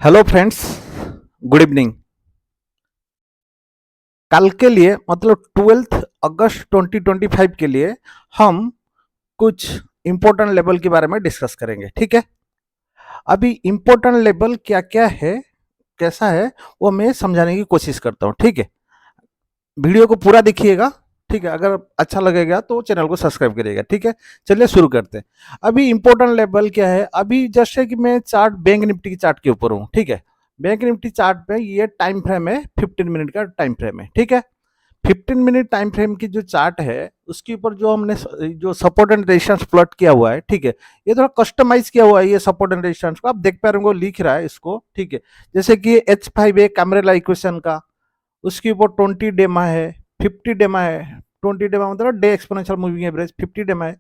Hello friends, good evening. कल के लिए मतलब 12 अगस्त 2025 के लिए हम कुछ इम्पोर्टेंट लेवल के बारे में डिस्कस करेंगे। ठीक है, अभी इम्पोर्टेंट लेवल क्या क्या है, कैसा है, वो मैं समझाने की कोशिश करता हूँ। ठीक है, वीडियो को पूरा देखिएगा। ठीक है, अगर अच्छा लगेगा तो चैनल को सब्सक्राइब करिएगा। ठीक है, चलिए शुरू करते हैं। अभी इंपॉर्टेंट लेवल क्या है, अभी जैसे कि मैं चार्ट बैंक निफ्टी की चार्ट के ऊपर हूँ। ठीक है, बैंक निफ्टी चार्ट पे ये टाइम फ्रेम है, 15 मिनट का टाइम फ्रेम है। ठीक है, 15 मिनट टाइम फ्रेम की जो चार्ट है उसके ऊपर जो हमने जो सपोर्ट एंड रेजिस्टेंस प्लॉट किया हुआ है। ठीक है, ये थोड़ा कस्टमाइज किया हुआ है, ये सपोर्ट एंड रेजिस्टेंस को आप देख पा रहे होंगे, लिख रहा है इसको। ठीक है, जैसे कि H5 है कैमरेला इक्वेशन का, उसके ऊपर 20 डेमा है, 50 डेमा है। 20 डेमा मतलब डे एक्सपोनेंशियल मूविंग एवरेज, 50 डेमा है।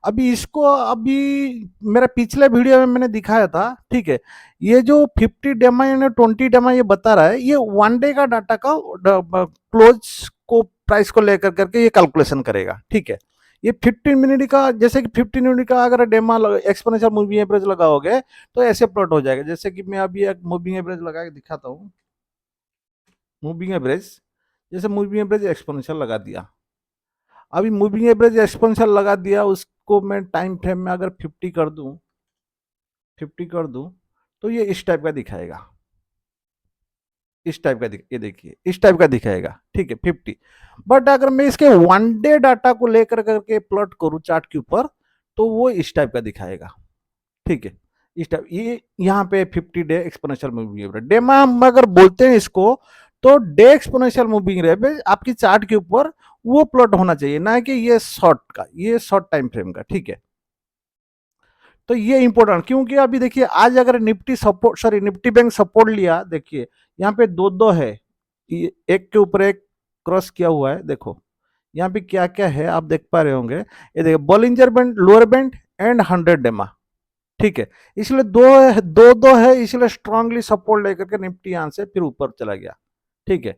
अभी इसको अभी मेरा पिछले वीडियो में मैंने दिखाया था। ठीक है, ये जो 50 डेमा या 20 डेमा ये बता रहा है, ये 1 डे का डाटा का क्लोज को प्राइस को लेकर करके ये कैलकुलेशन करेगा। ठीक है, ये 15 मिनट का, जैसे कि 15 मिनट का अगर डेमा एक्सपोनेंशियल मूविंग एवरेज लगाओगे तो ऐसे प्लॉट हो जाएगा। जैसे कि मैं अभी एक मूविंग एवरेज लगा के दिखाता हूँ। मूविंग एवरेज, जैसे मूविंग एवरेज एक्सपोनेंशियल लगा दिया, अभी मूविंग एवरेज एक्सपोनेंशियल लगा दिया, उसको मैं टाइम फ्रेम में अगर 50 कर दूं तो ये इस टाइप का दिखाएगा। इस टाइप का ये देखिए, इस टाइप का दिखाएगा। ठीक है, 50। बट अगर मैं इसके 1 डे डाटा को लेकर करके प्लॉट करूं चार्ट के ऊपर तो वो इस टाइप का दिखाएगा। ठीक है, इस टाइप, ये यहाँ पे 50 डे एक्सपोनेंशियल मूविंग एवरेज डेमा हम अगर बोलते हैं इसको, तो डे एक्सपोनेंशियल मूविंग एवरेज आपकी चार्ट के ऊपर वो प्लॉट होना चाहिए, ना कि ये शॉर्ट का, ये शॉर्ट टाइम फ्रेम का। ठीक है, तो ये इंपॉर्टेंट, क्योंकि अभी देखिए आज अगर Nifty support, sorry Nifty bank support लिया, देखिए यहाँ पे दो दो है, एक के ऊपर एक क्रॉस किया हुआ है। देखो यहाँ पे क्या क्या है आप देख पा रहे होंगे, ये देखिए Bollinger band, lower band and 100 डेमा। ठीक है, इसलिए दो है, इसलिए स्ट्रांगली सपोर्ट लेकर के निफ्टी यहां से फिर ऊपर चला गया। ठीक है,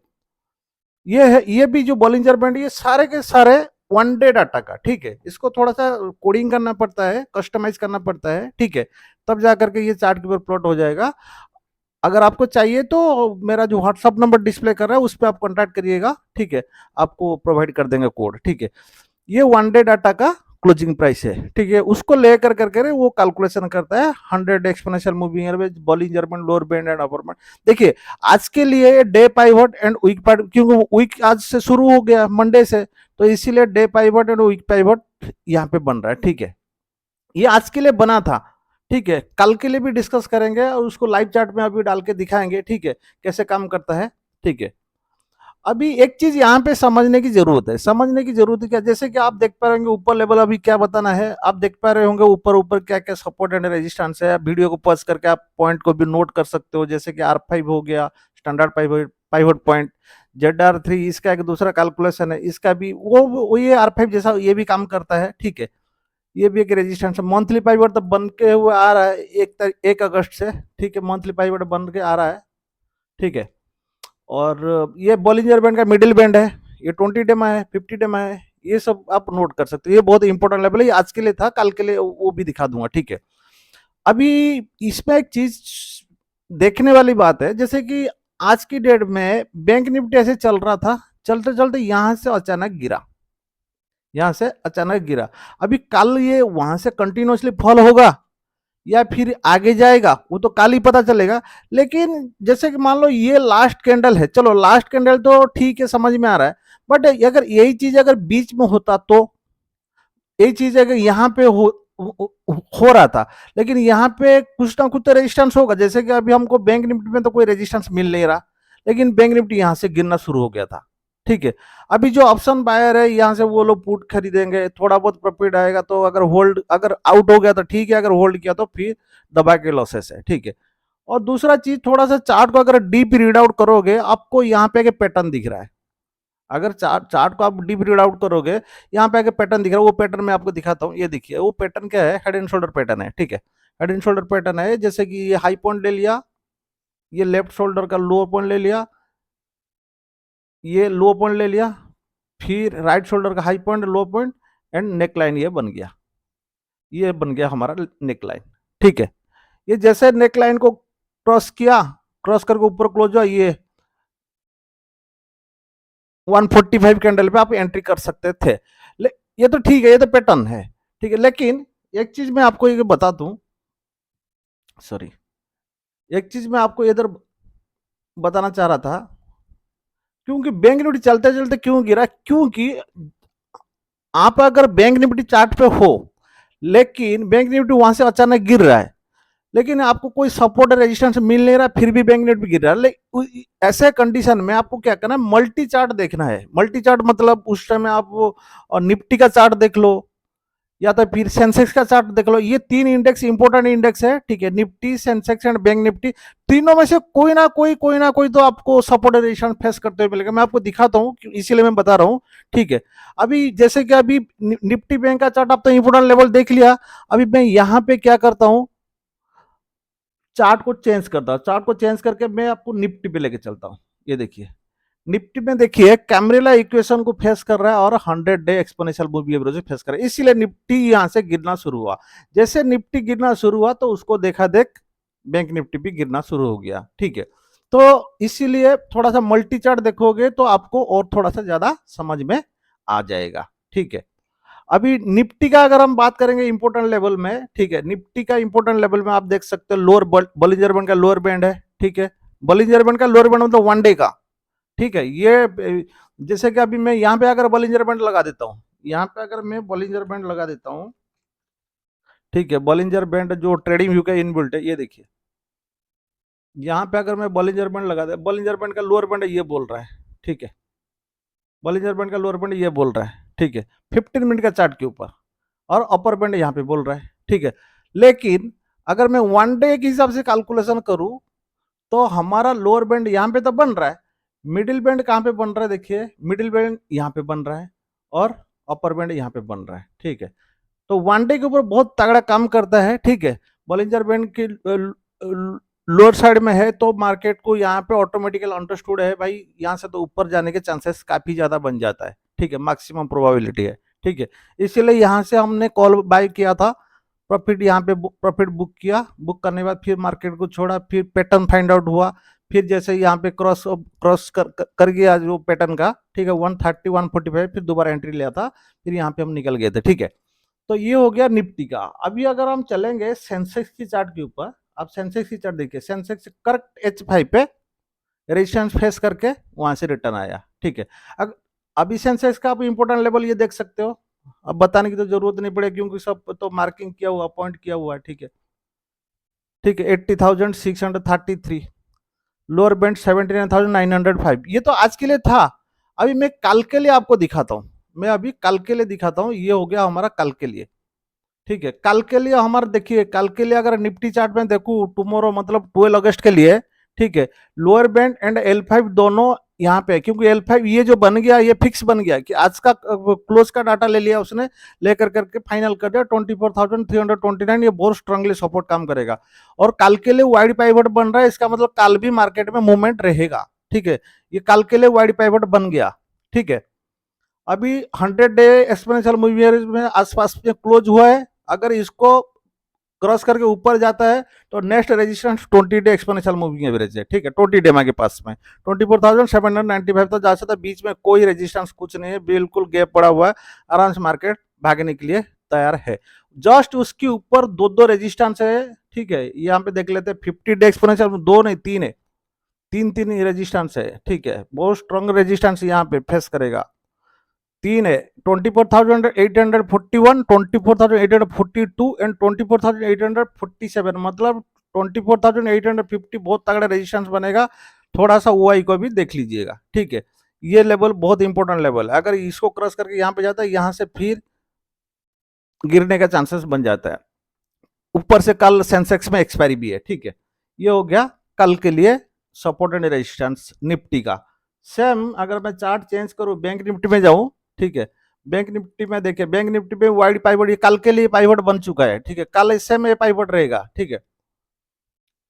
ये है, ये भी जो बॉलिंजर बैंड, ये सारे के सारे 1 डे डाटा का। ठीक है, इसको थोड़ा सा कोडिंग करना पड़ता है, कस्टमाइज करना पड़ता है। ठीक है, तब जाकर के ये चार्ट के ऊपर प्लॉट हो जाएगा। अगर आपको चाहिए तो मेरा जो व्हाट्सअप नंबर डिस्प्ले कर रहा है उस पर आप कॉन्टैक्ट करिएगा। ठीक है, आपको प्रोवाइड कर देंगे कोड। ठीक है, ये 1 डे डाटा का क्लोजिंग प्राइस है। ठीक है, उसको लेकर करके वो कैलकुलेशन करता है 100 exponential moving average, Bollinger band, lower band and upper band. देखिए आज के लिए day pivot and week pivot, क्योंकि वीक आज से शुरू हो गया मंडे से, तो इसीलिए day pivot and week pivot यहाँ पे बन रहा है। ठीक है, ये आज के लिए बना था। ठीक है, कल के लिए भी डिस्कस करेंगे और उसको लाइव चार्ट में अभी डाल के दिखाएंगे। ठीक है, कैसे काम करता है। ठीक है, अभी एक चीज यहाँ पे समझने की जरूरत है, समझने की जरूरत है क्या, जैसे कि आप देख पा रहे होंगे ऊपर लेवल अभी क्या बताना है, आप देख पा रहे होंगे ऊपर ऊपर क्या क्या सपोर्ट एंड रेजिस्टेंस है। वीडियो को पॉज करके आप पॉइंट को भी नोट कर सकते हो, जैसे कि R5 हो गया, स्टैंडर्ड पाइवट पॉइंट, ZR3 इसका एक दूसरा कैलकुलेशन है, इसका भी वो ये R5 जैसा ये भी काम करता है। ठीक है, ये भी एक रेजिस्टेंस है। मंथली पाइवट तो बन के हुए आ रहा है 1 अगस्त से। ठीक है, मंथली पाइवट बन के आ रहा है। ठीक है, और ये बॉलिंजर बैंड का मिडिल बैंड है, ये 20 डेमा है, 50 डेमा है, ये सब आप नोट कर सकते हो। ये बहुत इंपॉर्टेंट लेवल है, आज के लिए था, कल के लिए वो भी दिखा दूंगा। ठीक है, अभी इसमें एक चीज देखने वाली बात है, जैसे कि आज की डेट में बैंक निफ्टी ऐसे चल रहा था, चलते चलते यहां से अचानक गिरा, यहां से अचानक गिरा। अभी कल ये वहां से कंटिन्यूसली फॉल होगा या फिर आगे जाएगा वो तो कल ही पता चलेगा। लेकिन जैसे कि मान लो ये लास्ट कैंडल है, चलो लास्ट कैंडल तो ठीक है, समझ में आ रहा है। बट अगर यही चीज अगर बीच में होता, तो यही चीज अगर यहाँ पे हो रहा था, लेकिन यहाँ पे कुछ ना कुछ तो रेजिस्टेंस होगा। जैसे कि अभी हमको बैंक निफ्टी में तो कोई रेजिस्टेंस मिल नहीं रहा, लेकिन बैंक निफ्टी यहाँ से गिरना शुरू हो गया था। ठीक है, अभी जो ऑप्शन बायर है यहाँ से वो लोग पुट खरीदेंगे, थोड़ा बहुत प्रॉफिट आएगा तो अगर होल्ड, अगर आउट हो गया तो ठीक है, अगर होल्ड किया तो फिर दबा के लॉसेस है। ठीक है, और दूसरा चीज, थोड़ा सा चार्ट को अगर डीप रीड आउट करोगे, आपको यहाँ पे एक पैटर्न दिख रहा है। अगर चार्ट को आप डीप रीड आउट करोगे, यहाँ पे आगे पैटर्न दिख रहा है, वो पैटर्न मैं आपको दिखाता हूँ। ये देखिए वो पैटर्न क्या है, हेड एंड शोल्डर पैटर्न है। ठीक है, हेड एंड शोल्डर पैटर्न है, जैसे कि ये हाई पॉइंट ले लिया, ये लेफ्ट शोल्डर का लो पॉइंट ले लिया, ये लो पॉइंट ले लिया, फिर राइट शोल्डर का high point, low point and neck line, ये बन गया, ये बन गया हमारा नेक लाइन। ठीक है, ये जैसे नेक लाइन को क्रॉस किया, क्रॉस करके ऊपर क्लोज हुआ, ये 145 कैंडल पे आप एंट्री कर सकते थे। ये तो ठीक है, ये तो पैटर्न है, ठीक है। लेकिन एक चीज मैं आपको ये बता दूं, सॉरी, एक चीज मैं आपको इधर बताना चाह रहा था, क्योंकि बैंक निफ्टी चलते चलते क्यों गिरा, क्योंकि आप अगर बैंक निफ्टी चार्ट पे हो, लेकिन बैंक निफ्टी वहां से अचानक गिर रहा है, लेकिन आपको कोई सपोर्ट रेजिस्टेंस मिल नहीं रहा, फिर भी बैंक निफ्टी गिर रहा है, ऐसे कंडीशन में आपको क्या करना है, मल्टी चार्ट देखना है। मल्टी चार्ट मतलब उस टाइम आप निफ्टी का चार्ट देख लो, या तो फिर सेंसेक्स का चार्ट देख लो। ये तीन इंडेक्स इंपोर्टेंट इंडेक्स है, ठीक है, Nifty, Sensex and bank Nifty. तीनों में से कोई ना कोई तो आपको सपोर्ट रेजिस्टेंस फेस करते हुए मिलेगा। मैं आपको दिखाता हूँ, इसीलिए मैं बता रहा हूँ, ठीक है। अभी जैसे कि अभी निफ्टी बैंक का चार्ट आप तो इंपोर्टेंट लेवल देख लिया। अभी मैं यहाँ पे क्या करता हूँ, चार्ट को चेंज करता हूँ, चार्ट को चेंज करके मैं आपको निफ्टी पे लेके चलता हूँ। ये देखिए, निफ्टी में देखिए कैमरेला इक्वेशन को फेस कर रहा है और 100 day exponential movie average face कर रहा है, इसीलिए निफ्टी यहां से गिरना शुरू हुआ। जैसे निफ्टी गिरना शुरू हुआ तो उसको देखा देख बैंक निफ्टी भी गिरना शुरू हो गया, ठीक है। तो इसीलिए थोड़ा सा मल्टी चार्ट देखोगे तो आपको और थोड़ा सा ज्यादा समझ में आ जाएगा, ठीक है। अभी निफ्टी का अगर हम बात करेंगे इंपोर्टेंट लेवल में, ठीक है, निफ्टी का इंपोर्टेंट लेवल में आप देख सकते हो लोअर बॉलिंजर बैंड का लोअर बैंड है, ठीक है। बॉलिंजर बैंड का लोअर बैंड मतलब 1 डे का, ठीक है। ये जैसे कि अभी मैं यहाँ पे अगर बॉलिंजर बैंड लगा देता हूँ, यहाँ पे अगर मैं बॉलिंजर बैंड लगा देता हूँ, ठीक है, बॉलिंजर बैंड जो ट्रेडिंग व्यू का इनबिल्ट है, ये देखिए, यहाँ पे अगर मैं बॉलिंजर बैंड लगा दे, बॉलिंजर बैंड का लोअर बैंड ये बोल रहा है, ठीक है, बॉलिंजर बैंड का लोअर बैंड ये बोल रहा है, ठीक है, 15 मिनट का चार्ट के ऊपर, और अपर बैंड यहाँ पे बोल रहा है, ठीक है। लेकिन अगर मैं 1 डे के हिसाब से कैलकुलेशन करूं तो हमारा लोअर बैंड यहाँ पे तो बन रहा है, मिडिल बैंड कहाँ पे बन रहा है, देखिए मिडिल बैंड यहाँ पे बन रहा है और अपर बैंड यहाँ पे बन रहा है, ठीक है। तो 1 डे के ऊपर बहुत तगड़ा काम करता है, ठीक है। बॉलिंजर बैंड की लोअर साइड में है तो मार्केट को यहाँ पे ऑटोमेटिकल अंडरस्टूड है भाई, यहाँ से तो ऊपर जाने के चांसेस काफी ज्यादा बन जाता है, ठीक है, मैक्सिमम प्रोबेबिलिटी है, ठीक है। इसीलिए यहाँ से हमने कॉल बाय किया था, प्रॉफिट यहाँ पे प्रॉफिट बुक किया, बुक करने के बाद फिर मार्केट को छोड़ा, फिर पैटर्न फाइंड आउट हुआ, फिर जैसे यहाँ पे क्रॉस क्रॉस कर गया जो पैटर्न का, ठीक है, 130 145, फिर दोबारा एंट्री लिया था, फिर यहाँ पे हम निकल गए थे, ठीक है। तो ये हो गया निफ्टी का। अभी अगर हम चलेंगे सेंसेक्स की चार्ट के ऊपर, आप सेंसेक्स की चार्ट देखिए, सेंसेक्स करेक्ट H5 पे रेजिस्टेंस फेस करके वहां से रिटर्न आया, ठीक है। अभी सेंसेक्स का आप इंपोर्टेंट लेवल ये देख सकते हो, अब बताने की तो जरूरत नहीं पड़ेगी क्योंकि सब तो मार्किंग किया हुआ, पॉइंट किया हुआ है, ठीक है, ठीक है। 80,633, लोअर बैंड 79,905, ये तो आज के लिए था। अभी मैं कल के लिए आपको दिखाता हूँ, मैं अभी कल के लिए दिखाता हूँ, ये हो गया हमारा कल के लिए, ठीक है। कल के लिए हमारा देखिए, कल के लिए अगर निफ्टी चार्ट में देखूं टुमारो मतलब 12 अगस्त के लिए, ठीक है, लोअर बैंड एंड L5 दोनों यहाँ पे, क्योंकि L5 ये जो बन गया ये फिक्स बन गया कि आज का क्लोज का डाटा ले लिया उसने, लेकर करके फाइनल कर दिया 24,329, ये बहुत स्ट्रांगली सपोर्ट काम करेगा। और कल के लिए वाइड पाइवट बन रहा है, इसका मतलब कल भी मार्केट में मूवमेंट रहेगा, ठीक है। ये कल के लिए वाइड पाइवट बन गया, ठीक है। अभी 100 डे एक्सपोनेंशियल मूविंग एवरेज में आसपास में क्लोज हुआ है, अगर इसको क्रॉस करके ऊपर जाता है तो next resistance 20 day exponential moving average है, ठीक है, 20 डे के पास में 24,795 तक जा सकता है, बीच में कोई रेजिस्टेंस कुछ नहीं है, बिल्कुल गैप पड़ा हुआ है, आराम से मार्केट भागने के लिए तैयार है। जस्ट उसके ऊपर दो दो रेजिस्टेंस है, ठीक है, यहाँ पे देख लेते हैं 50 डे एक्सपोनेंशियल, दो नहीं तीन है, तीन तीन रेजिस्टेंस है, ठीक है, बहुत स्ट्रॉन्ग रेजिस्टेंस यहाँ पे फेस करेगा, तीन है, 24,841, 24,842 एंड 24,847, मतलब 24,850 बहुत तगड़ा रेजिस्टेंस बनेगा। थोड़ा सा ओआई को भी देख लीजिएगा, ठीक है। ये लेवल बहुत इंपॉर्टेंट लेवल है, अगर इसको क्रॉस करके यहाँ पे जाता है, यहाँ से फिर गिरने का चांसेस बन जाता है। ऊपर से कल सेंसेक्स में एक्सपायरी भी है, ठीक है। ये हो गया कल के लिए सपोर्ट एंड रेजिस्टेंस निफ्टी का। सेम अगर मैं चार्ट चेंज करूं, बैंक निफ्टी में जाऊं, ठीक है, बैंक निफ्टी में देखिए, बैंक निफ्टी में वाइड पाइवट, ये कल के लिए पाइवट बन चुका है, ठीक है, कल इससे में पाइवट रहेगा, ठीक है।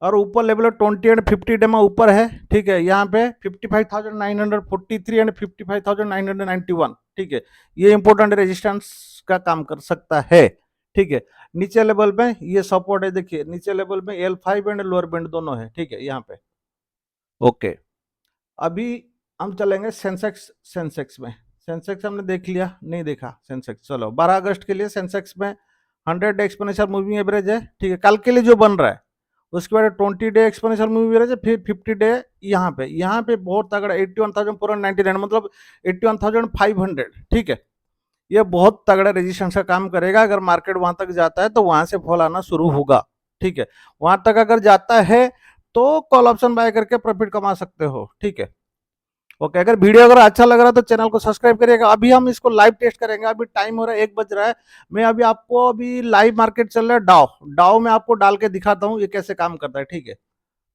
और ऊपर लेवल 20 एंड 50 डेमा ऊपर है, ठीक है, यहाँ पे 55,943 एंड 55,991, ठीक है, ये इंपोर्टेंट रेजिस्टेंस का काम कर सकता है, ठीक है। नीचे लेवल में ये सपोर्ट है, देखिए नीचे लेवल में L5 एंड लोअर बैंड दोनों है, ठीक है यहाँ पे। ओके, अभी हम चलेंगे सेंसेक्स। सेंसेक्स में, सेंसेक्स हमने देख लिया, नहीं देखा सेंसेक्स, चलो 12 अगस्त के लिए सेंसेक्स में 100 एक्सपोनेंशियल मूविंग एवरेज है, ठीक है, कल के लिए जो बन रहा है। उसके बाद 20 डे एक्सपोनेंशियल मूविंग एवरेज है, फिर 50 डे यहाँ पे बहुत तगड़ा 81,499, मतलब 81,500, ठीक है। ये बहुत तगड़ा रेजिस्टेंस का काम करेगा। अगर मार्केट वहां तक जाता है तो वहां से फॉल आना शुरू होगा, ठीक है। वहां तक अगर जाता है तो कॉल ऑप्शन बाय करके प्रॉफिट कमा सकते हो, ठीक है। ओके, अगर वीडियो अगर अच्छा लग रहा है तो चैनल को सब्सक्राइब करिएगा। अभी हम इसको लाइव टेस्ट करेंगे, अभी टाइम हो रहा है 1 बज रहा है। मैं अभी आपको, अभी लाइव मार्केट चल रहा है डाउ, डाउ में आपको डाल के दिखाता हूँ ये कैसे काम करता है, ठीक है।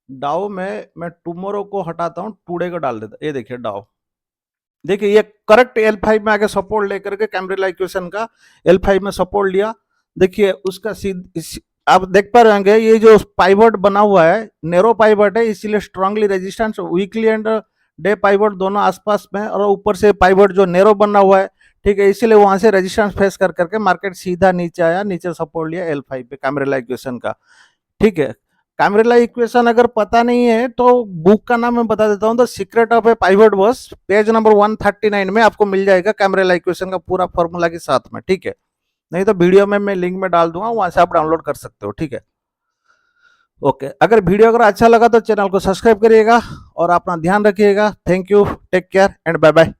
डाउ में मैं टुमारो को हटाता हूँ, टुडे को डाल देता, ये देखिए डाउ, देखिए ये करेक्ट L5 में आगे सपोर्ट लेकर के कैम्ब्रेला इक्वेशन का L5 में सपोर्ट लिया। देखिए उसका आप देख पा रहे होंगे ये जो पाइवट बना हुआ है नैरो पाइवट है, इसीलिए strongly resistance, weekly and day pivot दोनों आसपास में, और ऊपर से पाइवट जो नैरो बना हुआ है, ठीक है, इसीलिए वहां से रेजिस्टेंस फेस कर करके मार्केट सीधा नीचे आया, नीचे सपोर्ट लिया L5 पे कैम्ब्रेला इक्वेशन का, ठीक है। कैम्ब्रेला इक्वेशन अगर पता नहीं है तो बुक का नाम मैं बता देता हूँ, the secret of A pivot बस, पेज नंबर 139 में आपको मिल जाएगा कैम्ब्रेला इक्वेशन का पूरा फॉर्मूला के साथ में, ठीक है। नहीं तो वीडियो में मैं लिंक में डाल दूंगा, वहां से आप डाउनलोड कर सकते हो, ठीक है। ओके, अगर वीडियो अगर अच्छा लगा तो चैनल को सब्सक्राइब करिएगा और अपना ध्यान रखिएगा। Thank you, take care and bye bye.